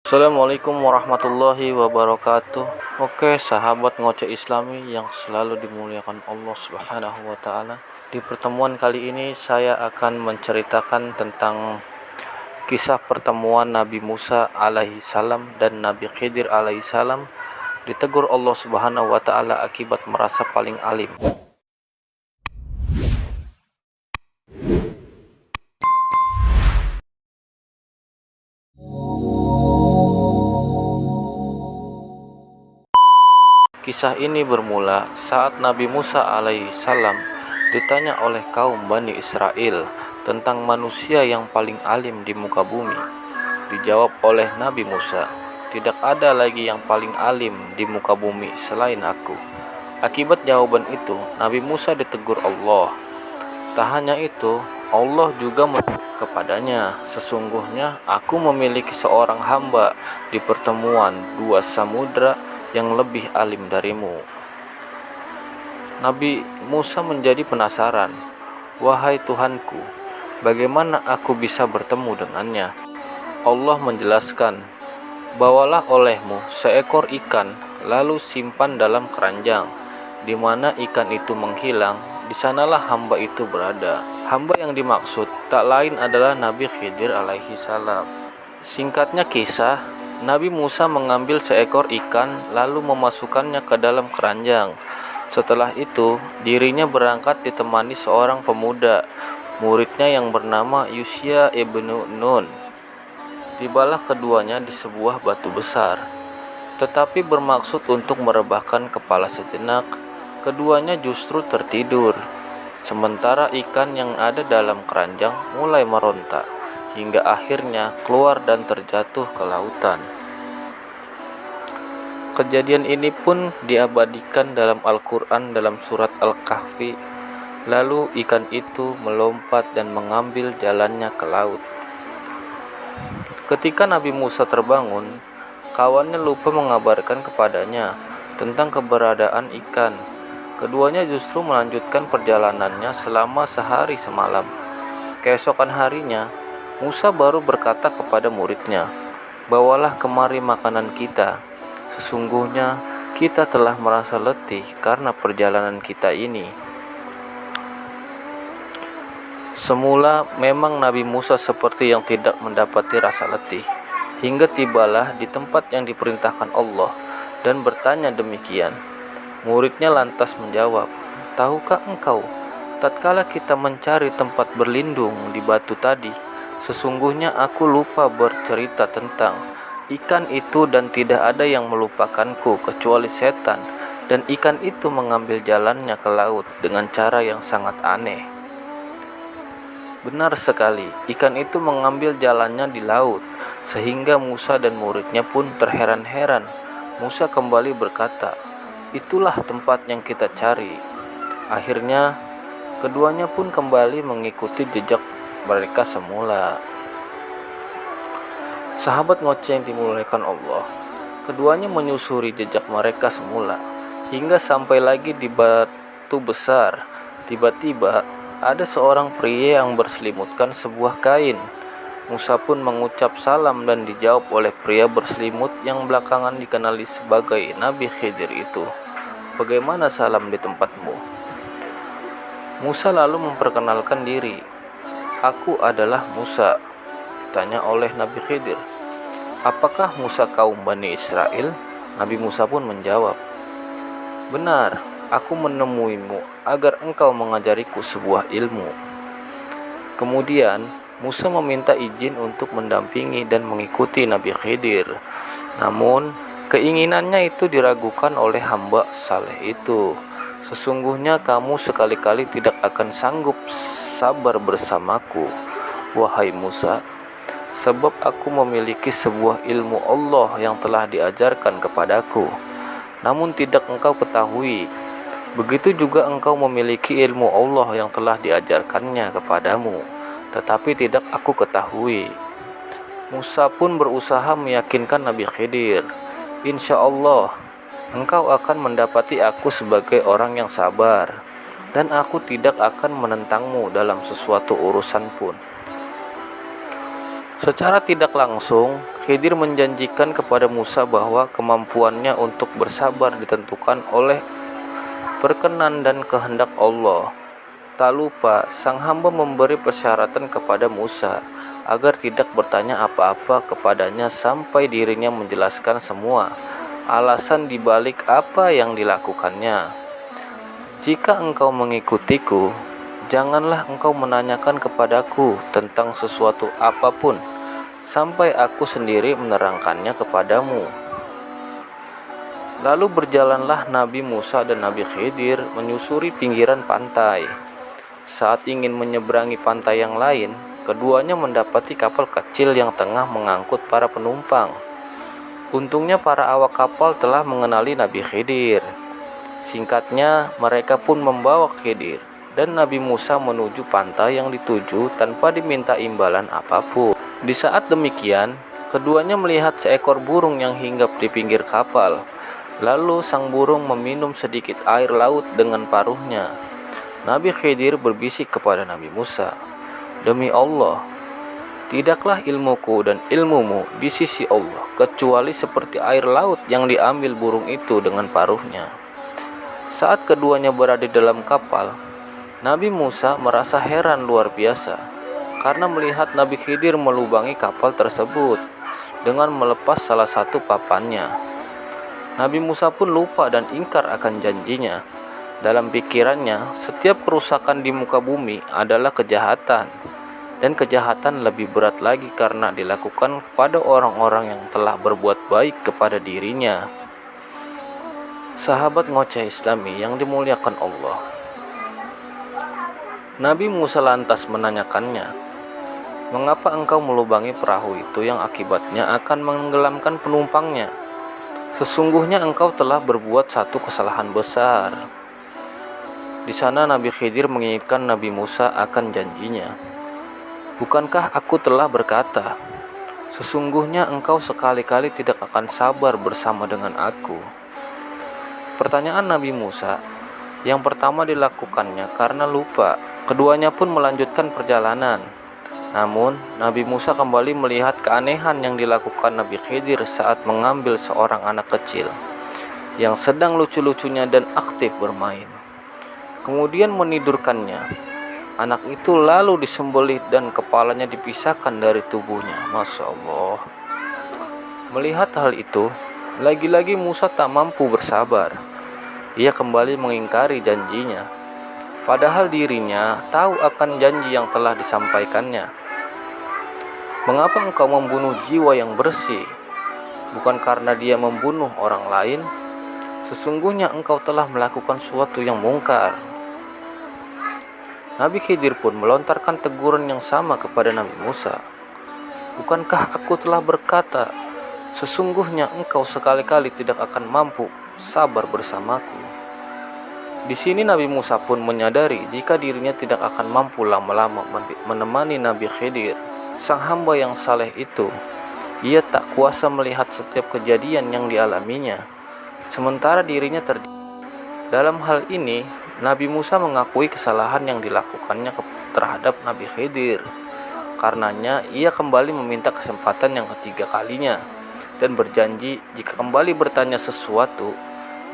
Assalamualaikum warahmatullahi wabarakatuh. Oke, sahabat ngoceh Islami yang selalu dimuliakan Allah Subhanahu wa taala. Di pertemuan kali ini saya akan menceritakan tentang kisah pertemuan Nabi Musa alaihi salam dan Nabi Khidir alaihi salam ditegur Allah Subhanahu wa taala akibat merasa paling alim. Kisah ini bermula saat Nabi Musa alaihissalam ditanya oleh kaum Bani Israel tentang manusia yang paling alim di muka bumi. Dijawab oleh Nabi Musa, "Tidak ada lagi yang paling alim di muka bumi selain aku." Akibat jawaban itu, Nabi Musa ditegur Allah. Tak hanya itu, Allah juga kepadanya, "Sesungguhnya aku memiliki seorang hamba di pertemuan dua samudra yang lebih alim darimu." Nabi Musa menjadi penasaran. "Wahai Tuhanku, bagaimana aku bisa bertemu dengannya?" Allah menjelaskan, "Bawalah olehmu seekor ikan, lalu simpan dalam keranjang. Di mana ikan itu menghilang, di sanalah hamba itu berada." Hamba yang dimaksud tak lain adalah Nabi Khidir alaihi salam. Singkatnya kisah, Nabi Musa mengambil seekor ikan lalu memasukkannya ke dalam keranjang. Setelah itu, dirinya berangkat ditemani seorang pemuda, muridnya yang bernama Yusya ibnu Nun. Tibalah keduanya di sebuah batu besar. Tetapi bermaksud untuk merebahkan kepala sejenak, keduanya justru tertidur. Sementara ikan yang ada dalam keranjang mulai meronta, hingga akhirnya keluar dan terjatuh ke lautan. Kejadian ini pun diabadikan dalam Al-Quran dalam surat Al-Kahfi. Lalu ikan itu melompat dan mengambil jalannya ke laut. Ketika Nabi Musa terbangun, kawannya lupa mengabarkan kepadanya tentang keberadaan ikan. Keduanya justru melanjutkan perjalanannya selama sehari semalam. Keesokan harinya, Musa baru berkata kepada muridnya, "Bawalah kemari makanan kita. Sesungguhnya kita telah merasa letih karena perjalanan kita ini." Semula memang Nabi Musa seperti yang tidak mendapati rasa letih, hingga tibalah di tempat yang diperintahkan Allah dan bertanya demikian. Muridnya lantas menjawab, "Tahukah engkau, tatkala kita mencari tempat berlindung di batu tadi, sesungguhnya aku lupa bercerita tentang ikan itu dan tidak ada yang melupakanku kecuali setan, dan ikan itu mengambil jalannya ke laut dengan cara yang sangat aneh." Benar sekali, ikan itu mengambil jalannya di laut, sehingga Musa dan muridnya pun terheran-heran. Musa kembali berkata, "Itulah tempat yang kita cari." Akhirnya, keduanya pun kembali mengikuti jejak mereka semula. Sahabat ngoceh yang dimuliakan Allah, keduanya menyusuri jejak mereka semula, hingga sampai lagi di batu besar. Tiba-tiba, ada seorang pria yang berselimutkan sebuah kain. Musa pun mengucap salam dan dijawab oleh pria berselimut yang belakangan dikenali sebagai Nabi Khidir itu, "Bagaimana salam di tempatmu?" Musa lalu memperkenalkan diri. "Aku adalah Musa." Ditanya oleh Nabi Khidir, "Apakah Musa kaum Bani Israel?" Nabi Musa pun menjawab, "Benar, aku menemuimu agar engkau mengajariku sebuah ilmu." Kemudian Musa meminta izin untuk mendampingi dan mengikuti Nabi Khidir. Namun, keinginannya itu diragukan oleh hamba saleh itu. "Sesungguhnya kamu sekali-kali tidak akan sanggup sabar bersamaku, wahai Musa, sebab aku memiliki sebuah ilmu Allah yang telah diajarkan kepadaku. Namun tidak engkau ketahui. Begitu juga engkau memiliki ilmu Allah yang telah diajarkannya kepadamu, tetapi tidak aku ketahui." Musa pun berusaha meyakinkan Nabi Khidir, "Insya Allah, engkau akan mendapati aku sebagai orang yang sabar, dan aku tidak akan menentangmu dalam sesuatu urusan pun." Secara tidak langsung, Khidir menjanjikan kepada Musa bahwa kemampuannya untuk bersabar ditentukan oleh perkenan dan kehendak Allah. Tak lupa, sang hamba memberi persyaratan kepada Musa agar tidak bertanya apa-apa kepadanya sampai dirinya menjelaskan semua alasan dibalik apa yang dilakukannya. Jika engkau mengikutiku, janganlah engkau menanyakan kepadaku tentang sesuatu apapun sampai aku sendiri menerangkannya kepadamu. Lalu berjalanlah Nabi Musa dan Nabi Khidir menyusuri pinggiran pantai. Saat ingin menyeberangi pantai yang lain, keduanya mendapati kapal kecil yang tengah mengangkut para penumpang. Untungnya para awak kapal telah mengenali Nabi Khidir. Singkatnya, mereka pun membawa Khidir dan Nabi Musa menuju pantai yang dituju tanpa diminta imbalan apapun. Di saat demikian, keduanya melihat seekor burung yang hinggap di pinggir kapal. Lalu sang burung meminum sedikit air laut dengan paruhnya. Nabi Khidir berbisik kepada Nabi Musa, "Demi Allah, tidaklah ilmuku dan ilmumu di sisi Allah kecuali seperti air laut yang diambil burung itu dengan paruhnya." Saat keduanya berada di dalam kapal, Nabi Musa merasa heran luar biasa karena melihat Nabi Khidir melubangi kapal tersebut dengan melepas salah satu papannya. Nabi Musa pun lupa dan ingkar akan janjinya. Dalam pikirannya, setiap kerusakan di muka bumi adalah kejahatan, dan kejahatan lebih berat lagi karena dilakukan kepada orang-orang yang telah berbuat baik kepada dirinya. Sahabat ngoceh Islami yang dimuliakan Allah, Nabi Musa lantas menanyakannya, "Mengapa engkau melubangi perahu itu yang akibatnya akan menenggelamkan penumpangnya? Sesungguhnya engkau telah berbuat satu kesalahan besar." Di sana Nabi Khidir mengingatkan Nabi Musa akan janjinya. "Bukankah aku telah berkata, sesungguhnya engkau sekali-kali tidak akan sabar bersama dengan aku?" Pertanyaan Nabi Musa yang pertama dilakukannya karena lupa. Keduanya pun melanjutkan perjalanan. Namun, Nabi Musa kembali melihat keanehan yang dilakukan Nabi Khidir saat mengambil seorang anak kecil yang sedang lucu-lucunya dan aktif bermain. Kemudian menidurkannya. Anak itu lalu disembelih dan kepalanya dipisahkan dari tubuhnya. Masya Allah. Melihat hal itu, lagi-lagi Musa tak mampu bersabar. Ia kembali mengingkari janjinya, padahal dirinya tahu akan janji yang telah disampaikannya. "Mengapa engkau membunuh jiwa yang bersih? Bukan karena dia membunuh orang lain? Sesungguhnya engkau telah melakukan sesuatu yang mungkar." Nabi Khidir pun melontarkan teguran yang sama kepada Nabi Musa. "Bukankah aku telah berkata, sesungguhnya engkau sekali-kali tidak akan mampu sabar bersamaku?" Di sini Nabi Musa pun menyadari jika dirinya tidak akan mampu lama-lama menemani Nabi Khidir, sang hamba yang saleh itu. Ia tak kuasa melihat setiap kejadian yang dialaminya, sementara dirinya terdiri. Dalam hal ini, Nabi Musa mengakui kesalahan yang dilakukannya terhadap Nabi Khidir. Karenanya, ia kembali meminta kesempatan yang ketiga kalinya dan berjanji jika kembali bertanya sesuatu,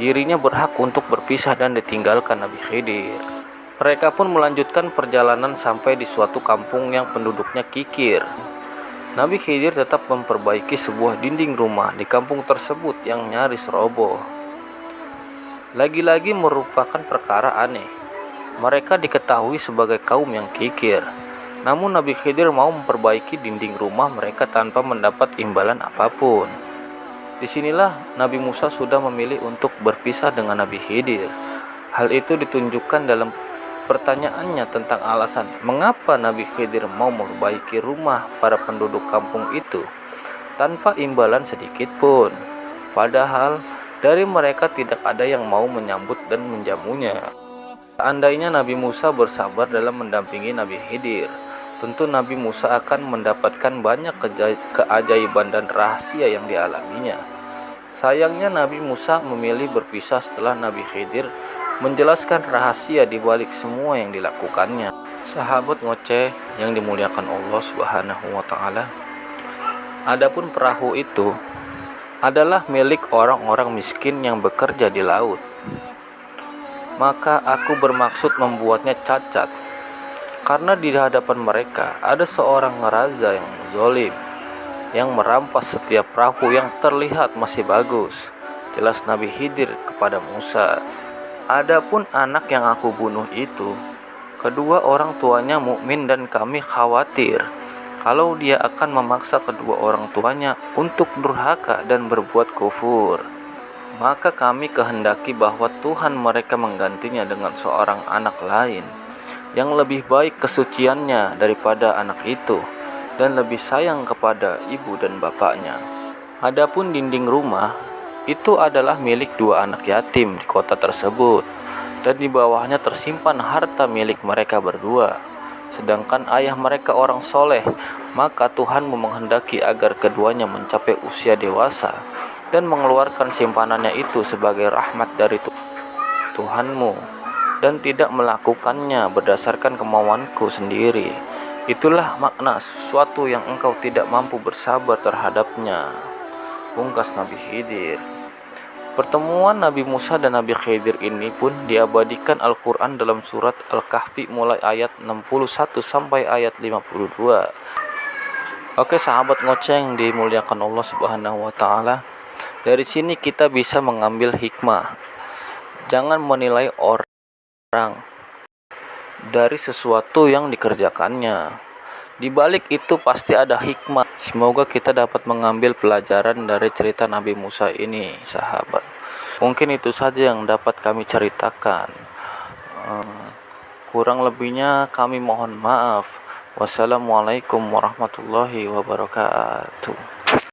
dirinya berhak untuk berpisah dan ditinggalkan Nabi Khidir. Mereka pun melanjutkan perjalanan sampai di suatu kampung yang penduduknya kikir. Nabi Khidir tetap memperbaiki sebuah dinding rumah di kampung tersebut yang nyaris roboh. Lagi-lagi merupakan perkara aneh. Mereka diketahui sebagai kaum yang kikir. Namun Nabi Khidir mau memperbaiki dinding rumah mereka tanpa mendapat imbalan apapun. Disinilah Nabi Musa sudah memilih untuk berpisah dengan Nabi Khidir. Hal itu ditunjukkan dalam pertanyaannya tentang alasan mengapa Nabi Khidir mau memperbaiki rumah para penduduk kampung itu tanpa imbalan sedikit pun. Padahal dari mereka tidak ada yang mau menyambut dan menjamunya. Seandainya Nabi Musa bersabar dalam mendampingi Nabi Khidir, tentu Nabi Musa akan mendapatkan banyak keajaiban dan rahasia yang dialaminya. Sayangnya Nabi Musa memilih berpisah setelah Nabi Khidir menjelaskan rahasia di balik semua yang dilakukannya. Sahabat ngoceh yang dimuliakan Allah Subhanahu wa taala, Adapun perahu itu adalah milik orang-orang miskin yang bekerja di laut. Maka aku bermaksud membuatnya cacat, karena di hadapan mereka ada seorang raja yang zalim, yang merampas setiap perahu yang terlihat masih bagus. Jelas Nabi Khidir kepada Musa. Adapun anak yang aku bunuh itu, kedua orang tuanya mukmin dan kami khawatir kalau dia akan memaksa kedua orang tuanya untuk durhaka dan berbuat kufur. Maka kami kehendaki bahwa Tuhan mereka menggantinya dengan seorang anak lain yang lebih baik kesuciannya daripada anak itu dan lebih sayang kepada ibu dan bapaknya. Adapun dinding rumah itu adalah milik dua anak yatim di kota tersebut, dan di bawahnya tersimpan harta milik mereka berdua. Sedangkan ayah mereka orang soleh, maka Tuhanmu menghendaki agar keduanya mencapai usia dewasa dan mengeluarkan simpanannya itu sebagai rahmat dari Tuhanmu, dan tidak melakukannya berdasarkan kemauanku sendiri. Itulah makna sesuatu yang engkau tidak mampu bersabar terhadapnya. Pungkas Nabi Khidir. Pertemuan Nabi Musa dan Nabi Khidir ini pun diabadikan Al-Quran dalam surat Al-Kahfi mulai ayat 61 sampai ayat 52. Oke sahabat ngoceng dimuliakan Allah Subhanahu wa Ta'ala. Dari sini kita bisa mengambil hikmah. Jangan menilai orang dari sesuatu yang dikerjakannya. Di balik itu pasti ada hikmah. Semoga kita dapat mengambil pelajaran dari cerita Nabi Musa ini, sahabat. Mungkin itu saja yang dapat kami ceritakan. Kurang lebihnya kami mohon maaf. Wassalamualaikum warahmatullahi wabarakatuh.